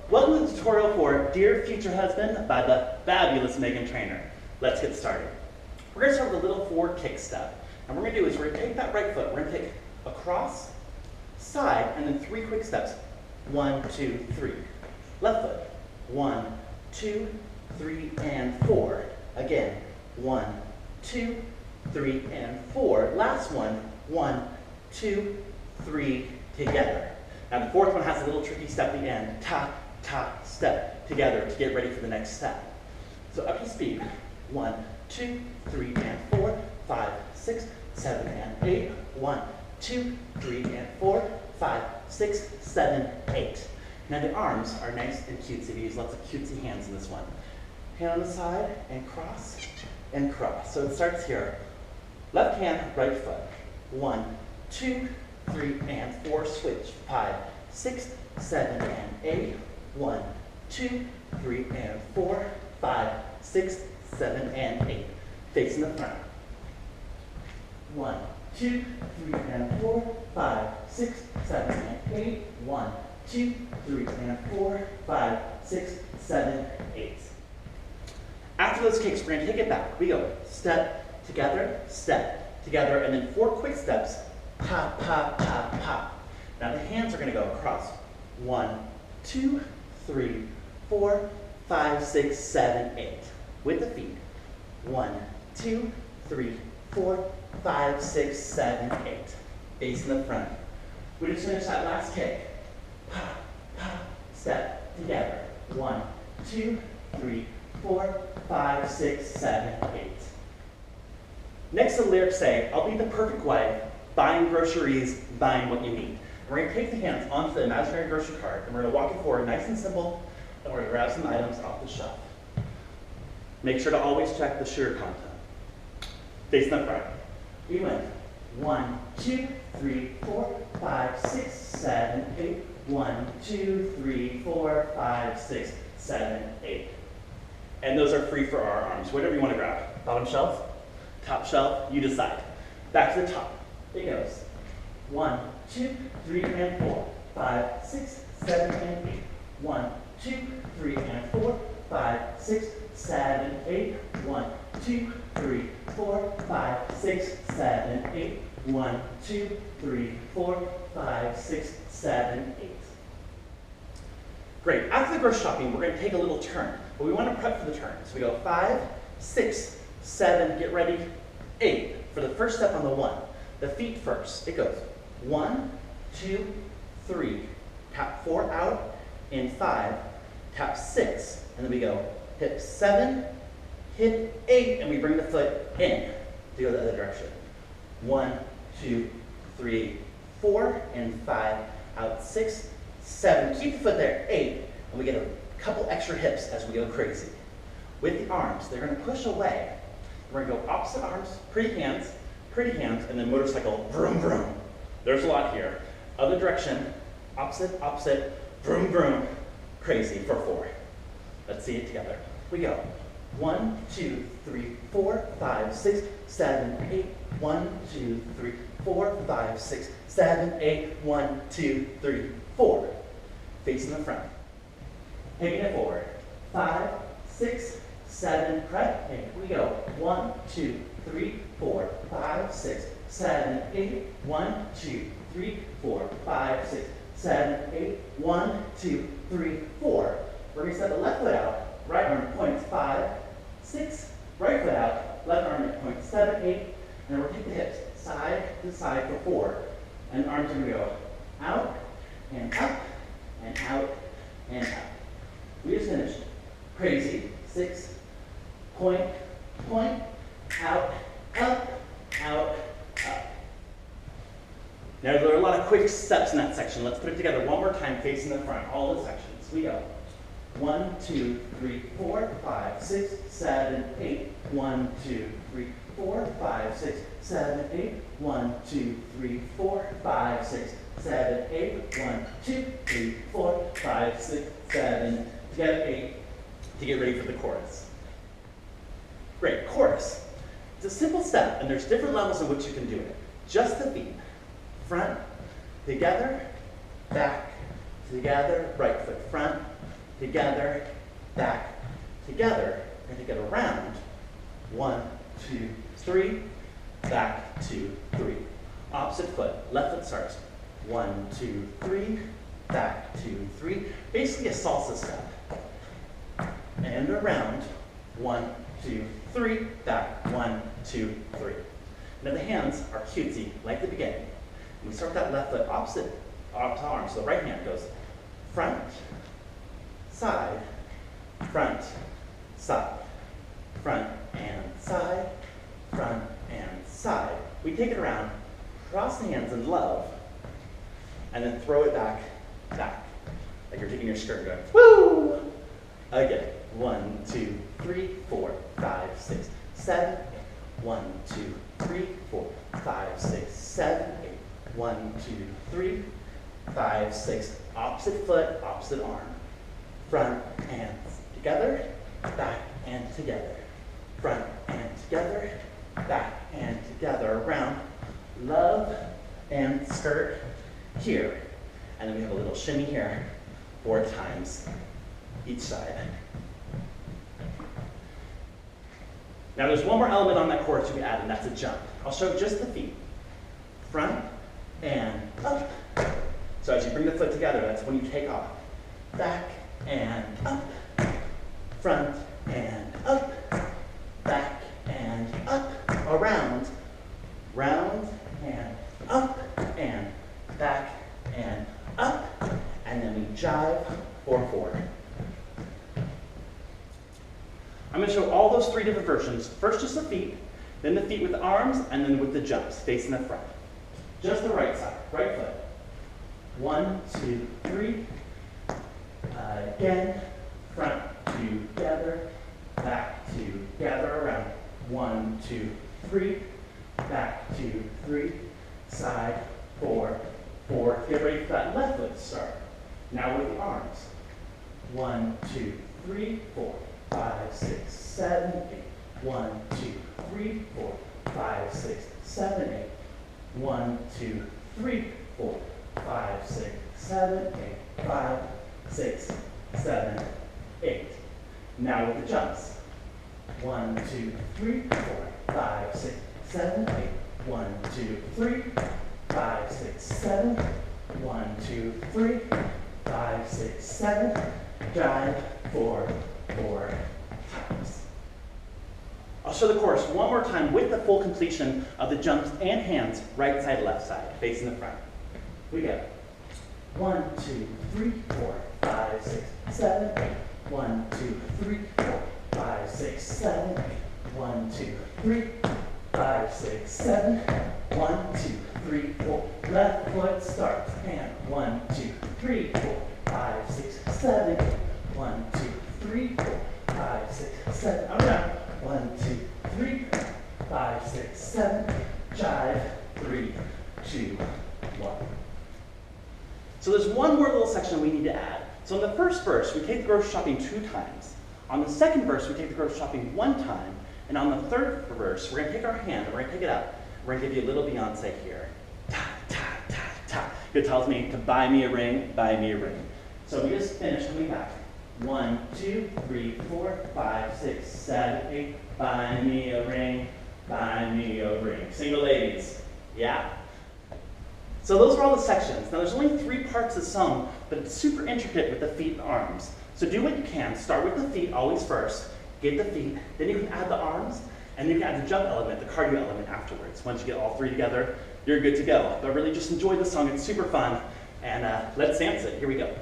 Welcome to the tutorial for Dear Future Husband by the fabulous Meghan Trainor. Let's get started. We're going to start with a little forward kick step. And what we're going to do is we're going to take that right foot, we're going to take across, side, and then 3 quick steps. 1, 2, 3. Left foot. 1, 2, 3, and 4. Again. 1, 2, 3, and 4. Last one. 1, 2, 3, together. Now the fourth one has a little tricky step at the end. Ta, ta, step together to get ready for the next step. So up to speed. 1, 2, 3, and 4, 5, 6, 7, and 8. 1, 2, 3, and 4, 5, 6, 7, 8. Now the arms are nice and cutesy. We use lots of cutesy hands in this one. Hand on the side, and cross, and cross. So it starts here. Left hand, right foot. 1, 2, 3, and 4, switch. 5, 6, 7, and 8. 1, 2, 3, and 4, 5, 6, 7, and 8. Facing the front. 1, 2, 3, and 4, 5, 6, 7, and 8. 1, 2, 3, and 4, 5, 6, 7, 8. After those kicks, we're going to take it back. We go step together, and then 4 quick steps. Pop, pop, pop, pop. Now the hands are going to go across. 1, 2, 3, 4, 5, 6, 7, 8. With the feet. 1, 2, 3, 4, 5, 6, 7, 8. Facing the front. We just finish that last kick. Pop, pop, step together. 1, 2, 3, 4, 5, 6, 7, 8. Next, the lyrics say, I'll be the perfect wife, buying groceries, buying what you need. We're going to take the hands onto the imaginary grocery cart, and we're going to walk it forward nice and simple, and we're going to grab some items off the shelf. Make sure to always check the sugar content. Facing the front. We went 1, 2, 3, 4, 5, 6, 7, 8. 1, 2, 3, 4, 5, 6, 7, 8. And those are free for our arms. Whatever you want to grab. Bottom shelf, top shelf, you decide. Back to the top. It goes 1, 2, 3, and 4, 5, 6, 7, and 8. 1, 2, 3, and 4, 5, 6, 7, 8. 1, 2, 3, 4, 5, 6, 7, 8. 1, 2, 3, 4, 5, 6, 7, 8. Great. After the grocery shopping, we're going to take a little turn. But we want to prep for the turn. So we go 5, 6, 7, get ready, 8. For the first step on the 1. The feet first. It goes 1, 2, 3. Tap 4 out, in 5. Tap 6. And then we go hip 7, hip 8, and we bring the foot in to go the other direction. 1, 2, 3, 4, and 5. Out 6, 7. Keep the foot there, 8. And we get a couple extra hips as we go crazy. With the arms, they're going to push away. We're going to go opposite arms, pretty hands, and then motorcycle, vroom, vroom. There's a lot here. Other direction, opposite, opposite, vroom, vroom, crazy for 4. Let's see it together. We go 1, 2, 3, 4, 5, 6, 7, 8. 1, 2, 3, 4, 5, 6, 7, 8. 1, 2, 3, 4. Facing the front. Taking it forward. 5, 6, 7, prep, 8. We go 1, 2, 3, 4, 5, 6, 7, 8. 1, 2, 3, 4, 5, 6, 7, 8. 1, 2, 3, 4. We're going to set the left foot out. Right arm points 5, 6. Right foot out. Left arm at point 7, 8. And then we'll take the hips side to side for 4. And the arms are going to go out and up and out and up. We just finished. Crazy. 6. Point, point, out, up, out, up. Now there are a lot of quick steps in that section. Let's put it together one more time facing the front, all the sections. We go 1, 2, 3, 4, 5, 6, 7, 8. 1, 2, 3, 4, 5, 6, 7, 8. 1, 2, 3, 4, 5, 6, 7, 8. 1, 2, 3, 4, 5, 6, 7. Together 8 to get ready for the chorus. Great, chorus. It's a simple step, and there's different levels in which you can do it. Just the feet. Front, together, back, together, right foot front, together, back, together. We're going to get around. 1, 2, 3, back, 2, 3. Opposite foot, left foot starts. 1, 2, 3, back, 2, 3. Basically a salsa step. And around. 1, 2, 3, back, 1, 2, 3. Now the hands are cutesy, like the beginning. And we start with that left foot opposite arm. So the right hand goes front, side, front, side, front and side, front and side. We take it around, cross the hands in love, and then throw it back, back. Like you're taking your skirt and going, woo! Again. 1, 2, 3, 4, 5, 6, 7, 8. 1, 2, 3, 4, 5, 6, 7, 8. 1, 2, 3, 5, 6. Opposite foot, opposite arm. Front and together, back and together. Front and together, back and together. Around, love and skirt here. And then we have a little shimmy here, 4 times each side. Now there's one more element on that chorus we add, and that's a jump. I'll show just the feet. Front and up. So as you bring the foot together, that's when you take off. Back and up. Front and up. Back and up. Around. Round and up and back and up. And then we jive for 4. I'm going to show all those 3 different versions. First just the feet, then the feet with the arms, and then with the jumps, facing the front. Just the right side, right foot. 1, 2, 3. Again, front, together, back, together, around. 1, 2, 3, back, 2, 3, side, 4, 4. Get ready for that left foot to start. Now with the arms. 1, 2, 3, 4. 5, 6, 7, 8. 1, 2, 3, 4, 5, 6, 7, 8. 1, 2, 3, 4, 5, 6, 7, 8. 5, 6, 7, 8. Now with the jumps. 1, 2, 3, 4, 5, 6, 7, 8. 1, 2, 3, 5, 6, 7. 1, 2, 3, 5, 6, 7. Drive 4 times. I'll show the chorus one more time with the full completion of the jumps and hands, right side, left side, facing the front. We go. 1, 2, 3, 4, 5, 6, 7, 8. 1, 2, 3, 4, 5, 6, 7, 8. 1, 2, 3, 5, 6, 7. 1, 2, 3, 4. Left foot starts. And 1, 2, 3, 4, 5, 6, 7, 8. 1, 2, 3, 4, 5, 6, 7. Around. 1, 2, 3, 5, 6, 7. Jive. 3, 2, 1. So there's one more little section we need to add. So in the first verse, we take the grocery shopping 2 times. On the second verse, we take the grocery shopping 1 time. And on the third verse, we're going to take our hand and we're going to pick it up. We're going to give you a little Beyonce here. Ta, ta, ta, ta. It tells me to buy me a ring, buy me a ring. So we just finished coming back. 1, 2, 3, 4, 5, 6, 7, 8. Buy me a ring, buy me a ring. Single ladies, yeah? So those are all the sections. Now there's only 3 parts of the song, but it's super intricate with the feet and arms. So do what you can. Start with the feet always first. Get the feet, then you can add the arms, and then you can add the jump element, the cardio element afterwards. Once you get all 3 together, you're good to go. But really just enjoy the song. It's super fun, and let's dance it. Here we go.